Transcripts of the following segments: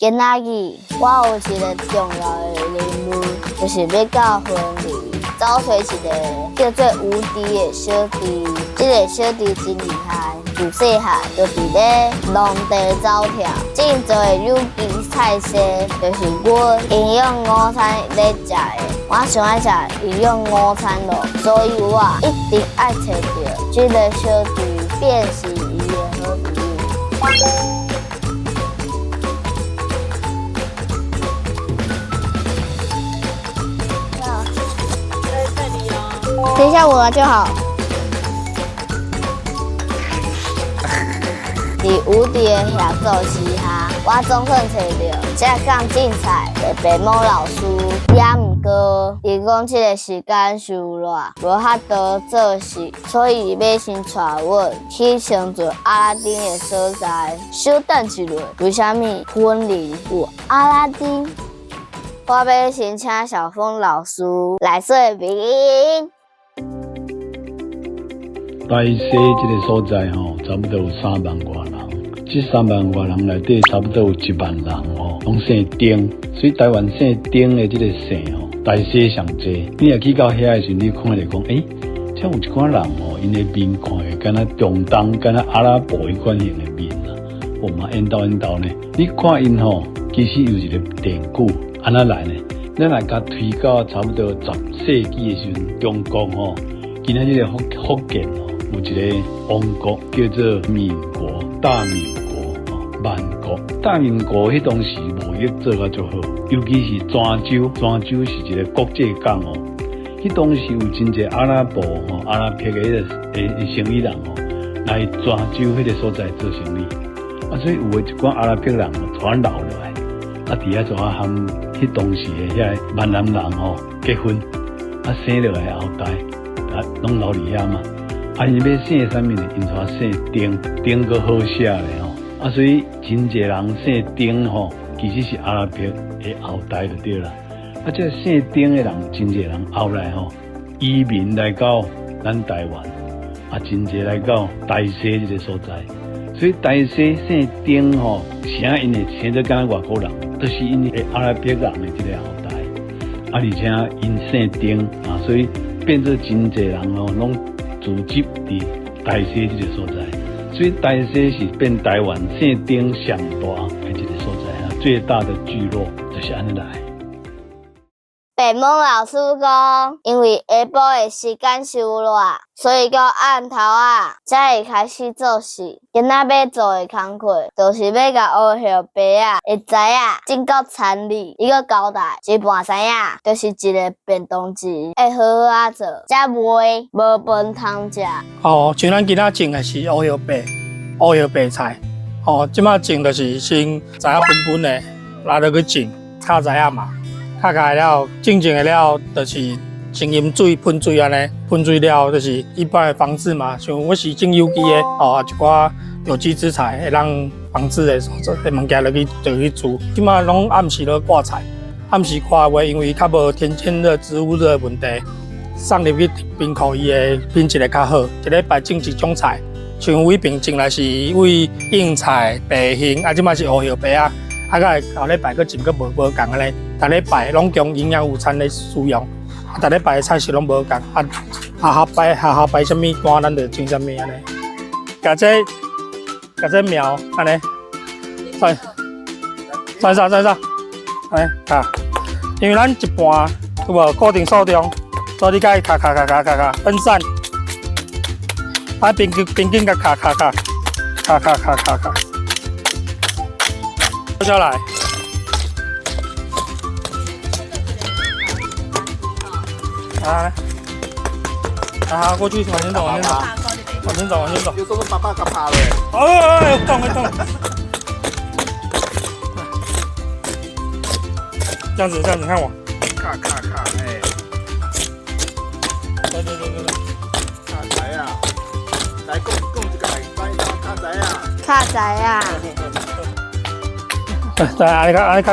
今仔日我有一个重要的任务，就是要到婚礼找找一个叫做无敌的小弟。这个小弟真厉害，自细汉就伫咧农地走跳，真多的有机菜色，就是我营养午餐咧食的。我想爱食营养午餐咯，所以我一定爱找到这个小弟，辨识伊的好朋友。等一下我就好。伫无敌的协作时下，我总算找到这讲竞赛的白毛老师，也毋过伊讲这个时间伤热，无法度做事，所以要先带我去先做阿拉丁的所在。稍等一下，为虾米婚礼有阿拉丁？我要先请小峰老师来说明。大溪这个所在差不多有3万多人，这3万多人内底差不多有1万人拢姓丁，所以台湾姓丁的这个姓大溪上济。你若去到遐的时候，你看就讲，这有一寡人因的面看的敢若中东、敢若阿拉伯迄款型的面啊，我嘛引导呢。你看因其实有一个典故，安怎来呢？咱来甲推到差不多10世纪的时候，中国今仔日个福建有一个王国叫做闽国，大闽国万国。大闽国迄当时贸易做甲足好，尤其是泉州，泉州是一个国际港迄当时有真侪阿拉伯阿拉伯的生意人来泉州迄个所在做生意，所以有的一寡阿拉伯人传留落来，伫遐就和迄当时的遐闽南人结婚，生落来后代拢留伫遐嘛。因要姓啥物呢？因带姓丁，丁个好写咧所以真侪人姓丁其实是阿拉伯的后代就对啦。这姓丁的人，真侪人后来移民来到咱台湾，真侪来到大溪这个所在。所以大溪姓丁啥因会生做敢若外国人，都是因为阿拉伯人的这个后代。而且因姓丁所以变做真侪人拢聚集伫大溪这个所在，所以大溪是变台湾姓丁上大的这个所在最大的聚落就是安尼来。白蒙老师讲，因为下晡的时间伤热，所以到暗头才会开始做事。今仔要做的工课，就是要甲乌叶白会知真够残忍。伊个交代一半知就是一个便当钱，会好好做，才袂无饭通食。像咱今仔种的是乌叶白菜。即摆种就是先知影本本的，拿落去种，炒知影嘛。炒开了，种的了，就是先啉水喷水安尼，喷水了就是一般的防治嘛。像我是种有机的，一寡有机食材会让防治的物件落去煮。即摆拢暗时落挂菜，暗时挂话，因为较无天间的植物的问题，送入去冰库伊的品质会较好。一礼拜种一种菜，像尾边种来是为硬菜、白杏，即摆是乌叶白啊。个后礼拜佫种佫无共安尼，逐礼拜拢供营养午餐来使用，逐礼拜的菜式拢无共，下摆啥物单咱就种啥物安尼。甲这苗安尼，算，安尼因为咱一半有无固定数量，所以你甲伊卡分散，边境甲卡。坐下来，好，过去往前走。有时候爸爸怕了。动。这样子，看我。卡，对。卡仔啊，来讲一个卡仔啊。卡仔啊。对，安尼看，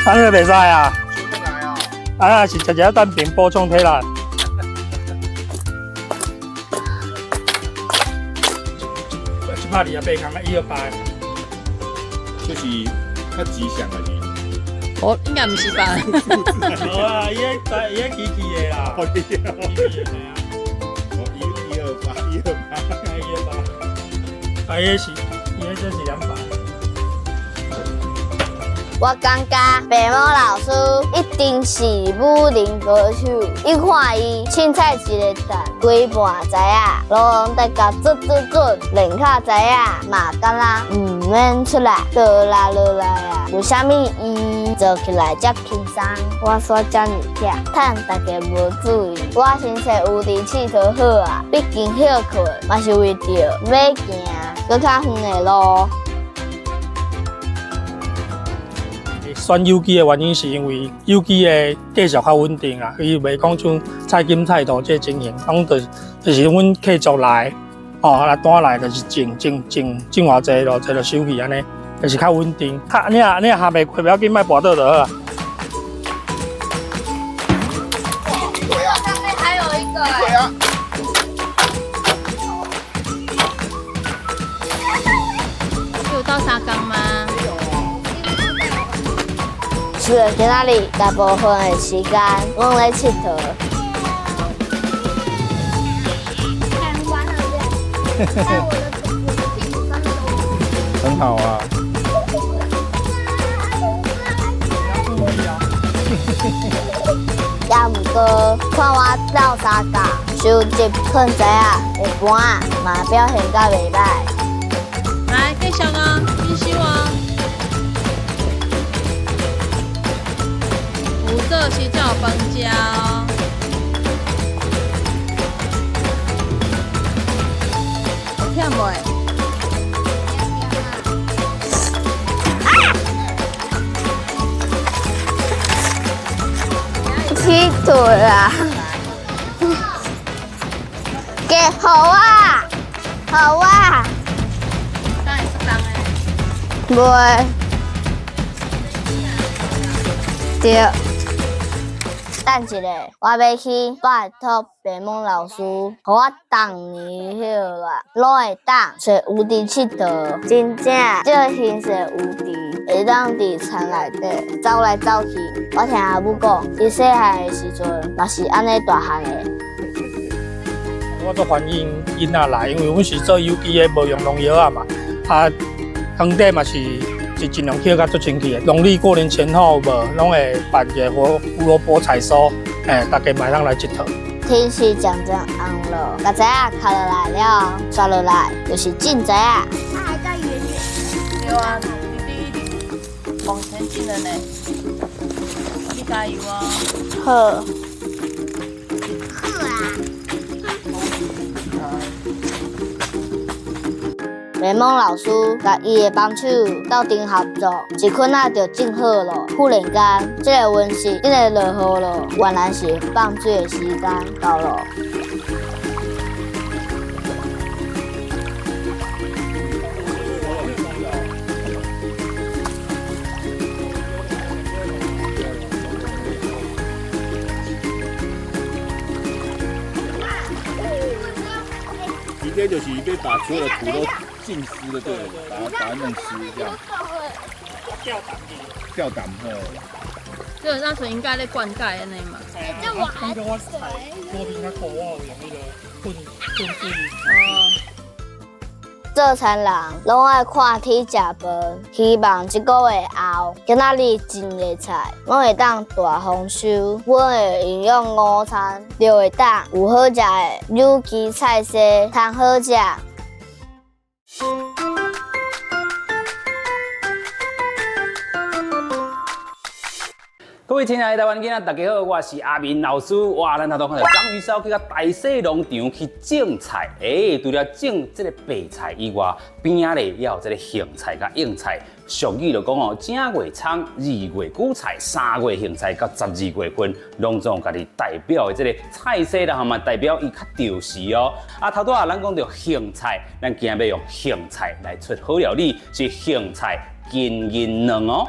安尼袂使啊！是食蛋饼补充体力。128空啊，128。就是较吉祥的字。哦，应该不是吧？好啊，伊个奇奇的啦。哦，奇奇的啊。哦，128，128，啊，伊是这是200。我感觉白毛老师一定是武林高手。一看伊凊彩一个蛋，规盘知影，路人大家准，连卡知影嘛，敢若唔免出来倒拉落来啊。为虾米伊做起来遮轻松？我说遮尔忝，趁大家无注意。我先找无敌气头好啊，毕竟休困嘛是为着要行搁较远的路。选有机的原因是因为有机的价值较稳定啊，伊袂讲像菜金菜土这情形，讲就是阮客族来，来单来就是种偌济咯，这就收去安尼，就是较稳定。你若下袂开，不要紧，卖跋倒就好啊。上面还有一个对啊。有到沙缸吗？是今仔日大部分的时间，阮咧佚佗。很好啊。也毋过看我走三角，收集困知影，一般嘛表现甲袂歹。来，继续哦，继续哦。有做是才有饭食哦。忝袂？劈腿啊！给好啊，好啊，当然是当诶。袂。对。等一下，我要去拜托白蒙老师，互我当年迄个拢会当找无敌佚佗，真正这形势无敌，会当伫田内底走来走去。我听阿母讲，伊细汉的时阵嘛是安尼大汉的。我都欢迎囡仔来，因为阮是做有机的，无用农药啊嘛。耕地嘛是尽量捡甲足清气的。农历过年前后无，拢会办一个胡萝卜采收，大家嘛通来佚佗。天是渐渐红了，甲知影卡落来了，刷落来就是种知影。它还在远远。对啊，你往前进了呢。你加油哦！好。雷蒙老师甲伊的帮手斗阵合作，一捆仔就种好了。忽然间，这个温室真的落雨了，原来是放水的时间到了。直接就是可以把所有的土都浸湿的，对，把它弄湿这样。吊胆基本上是应该在灌溉的那嘛。这我感觉我采多比较苦，我有用那个混水。做田人拢爱看天食饭，希望一个月后，今仔日种的菜，我会当大丰收。阮的营养午餐就会当有好食的有机菜色，通好食。各位亲爱的台湾囡仔，大家好，我是阿明老师。哇，咱头拄看到张鱼嫂去到大细农场去种菜，除了种这个白菜以外，边仔咧也有这个杏菜甲硬菜。俗语就讲哦，正月葱，2月韭菜，3月杏菜，到12月份，拢总有家己代表的这个菜色啦，嘛代表伊较调时哦。头拄咱讲到杏菜，咱今日要用杏菜来出好料理，是杏菜金银卵哦。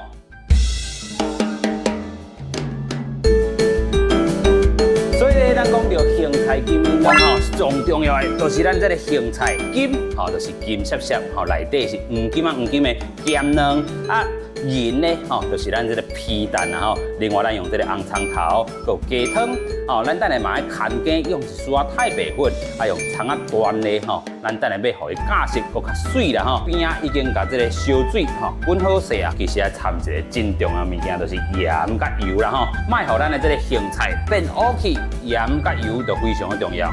咱讲到芹菜金面汤吼，最重要的就是咱这个芹菜金，吼，就是金闪闪，吼，内底是黄金的咸卵啊。银呢，吼，就是咱这个皮蛋啊，吼。另外，咱用这个红葱头，还有鸡汤，吼，咱等下嘛要牵鸡，用一丝仔太白粉，啊，用葱仔断咧，吼，咱等下要互伊架色，搁较水啦，吼。边啊已经甲这个烧水，吼，滚好势啊，其实要掺一个真重要物件，就是盐甲油啦，吼，卖互咱的这个芹菜变乌去，盐甲油就非常的重要。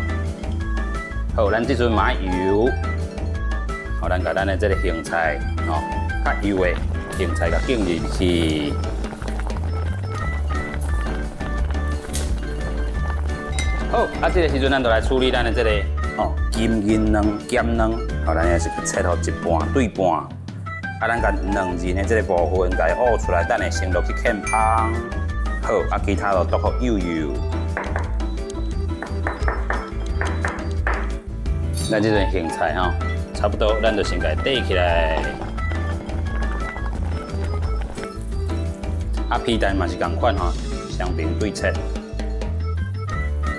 好，咱这阵买油，好，咱甲咱的这个芹菜，吼，较油的。芹菜甲浸入去，好，啊，这个时阵咱就来处理咱的这个金银卵、咸卵，好，咱也是去切好一半对半，啊，咱甲卵仁的这个部分甲伊挖出来，等下先落去芡芳，好，啊，其他就剁好幼幼。咱这阵芹菜吼，差不多，咱就先甲伊缀起来。啊，皮蛋嘛是同款吼，双边对切，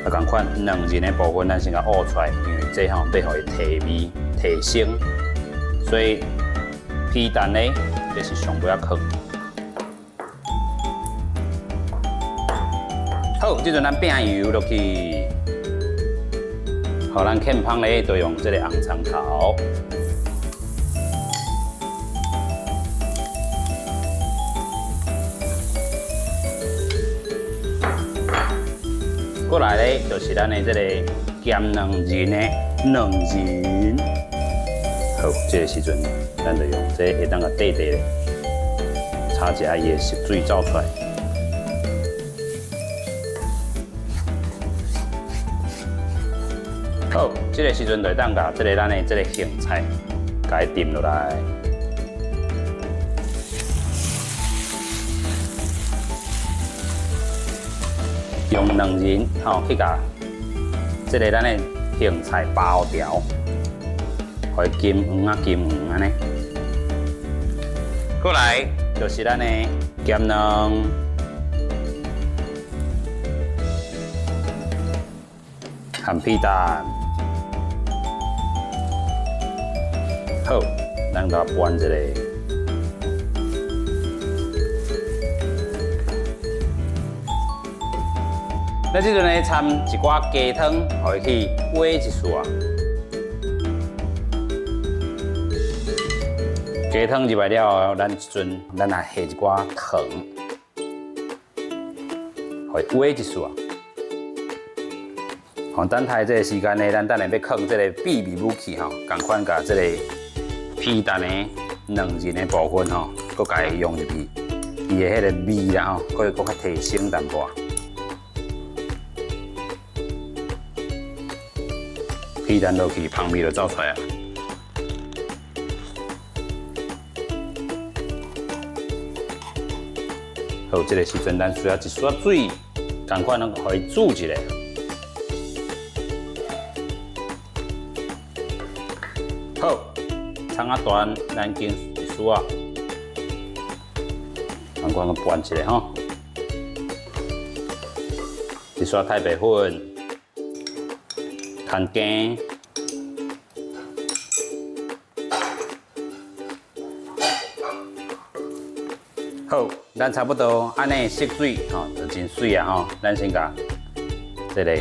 啊，同款卵仁的部分咱先甲挖出来，因为这吼要互伊提味、提鲜，所以皮蛋呢，这是上尾啊放。好，这阵咱饼油落去，好，咱芡芳咧就用这个红葱头。过来咧，就是咱的这个咸卵仁的卵仁。好，这个时阵，咱就用这会当个底咧，炒一下伊的熟水走出来。好，这个时阵就当甲这个咱的这个芹菜，甲伊浸落来。用卵仁吼去甲这个咱的芹菜包条，互伊金黄啊金黄安尼。过来就是咱的咸卵，含皮蛋。好，咱甲拌一下。那这阵呢，掺一寡鸡汤，互伊去煨一丝啊。鸡汤入来了，咱这阵咱也下一寡糖，互伊煨一丝啊。好，等待这个时间呢，咱等下要放这个秘密武器吼，共款甲这个皮蛋的卵仁的部分吼，搁甲伊用入去，伊的迄个味啦吼，搁较提升淡薄。皮蛋落去，香味就走出来啊！好，这个时阵咱需要一丝水，赶快能互伊煮一下。好，葱仔段咱经一丝啊，赶快个拌一下吼，一丝太白粉。牵鸡，好，咱差不多安尼熟水吼，就真水啊吼。咱先甲这个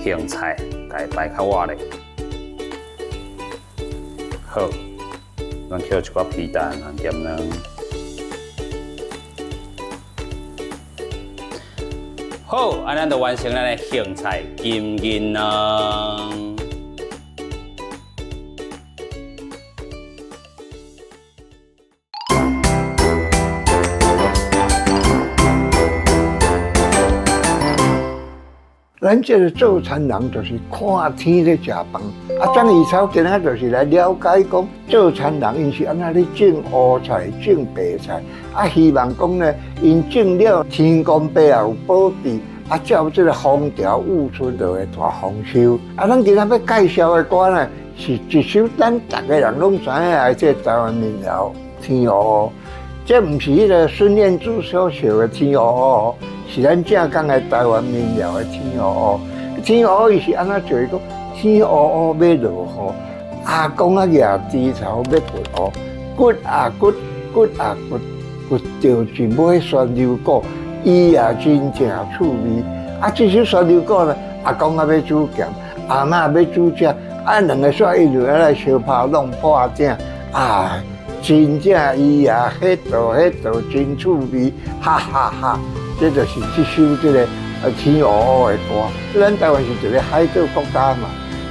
芹菜甲伊摆较活咧。好，咱捡一寡皮蛋和咸卵。好，安咱就完成咱的芹菜金银卵。咱这个做田人就是看天咧食饭，啊，张义超今仔就是来了解讲做田人因是安怎咧种乌菜、种白菜，啊，希望讲呢，因种了天公伯也有保庇，啊，照这个风调雨顺就会大丰收。啊，咱今仔要介绍的歌呢，是一首咱大家人拢知影的这台湾民谣《天黑黑》，这唔是迄个孙燕姿所写的《天黑黑》。是咱正港的台湾民谣的天黑黑，天黑黑伊是安怎做？伊讲天黑黑要落雨，阿公啊举枝草要拔乌，骨啊骨，骨啊骨，骨着一尾酸溜果，伊也真正趣味。啊，这首酸溜果呢，阿公啊要煮咸，阿嬷要煮食，啊两个煞一路来相拍弄破正，啊，真正伊也迄道真趣味，哈哈哈！这就是这首这个天黑黑的歌。咱台湾是一个海岛国家嘛，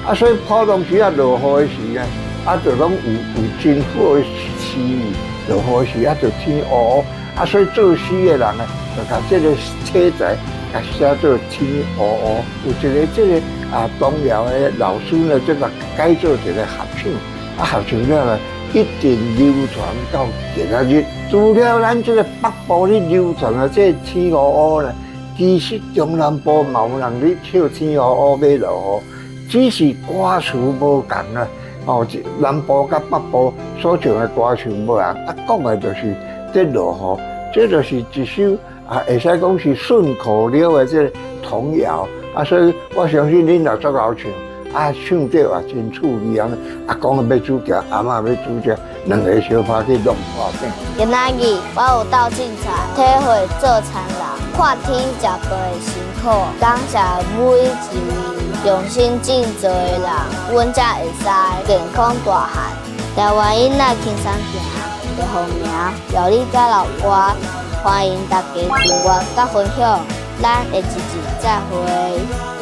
啊，所以普通时啊落雨的时啊，啊就拢有真好的气味。落雨时啊就天黑黑，啊所以作诗的人啊，就把这个题材甲写做天黑黑。有一个这个东辽的老师呢，这个改做一个合唱，啊合唱了呢，一直流传到今仔日。除了咱这个北部咧流传啊，这天黑黑呢。其实中南部嘛有人咧唱天黑黑要落雨，只是歌词无共啦。哦，南部甲北部所唱的歌词无同，讲的就是这落雨，这就是一首会使讲是顺口溜的这个童谣。所以我相信恁也足够唱，唱这也真趣味啊！阿公要煮食，阿嬷要煮食，两个小拍去弄破饼。今仔日我有斗凊彩，体会做田人，看天食饭的辛苦，感谢每一位用心尽责的人，阮才会使健康大汉。台湾囡仔轻松行的风名，料理甲老歌，欢迎大家订阅甲分享，咱下一集再会。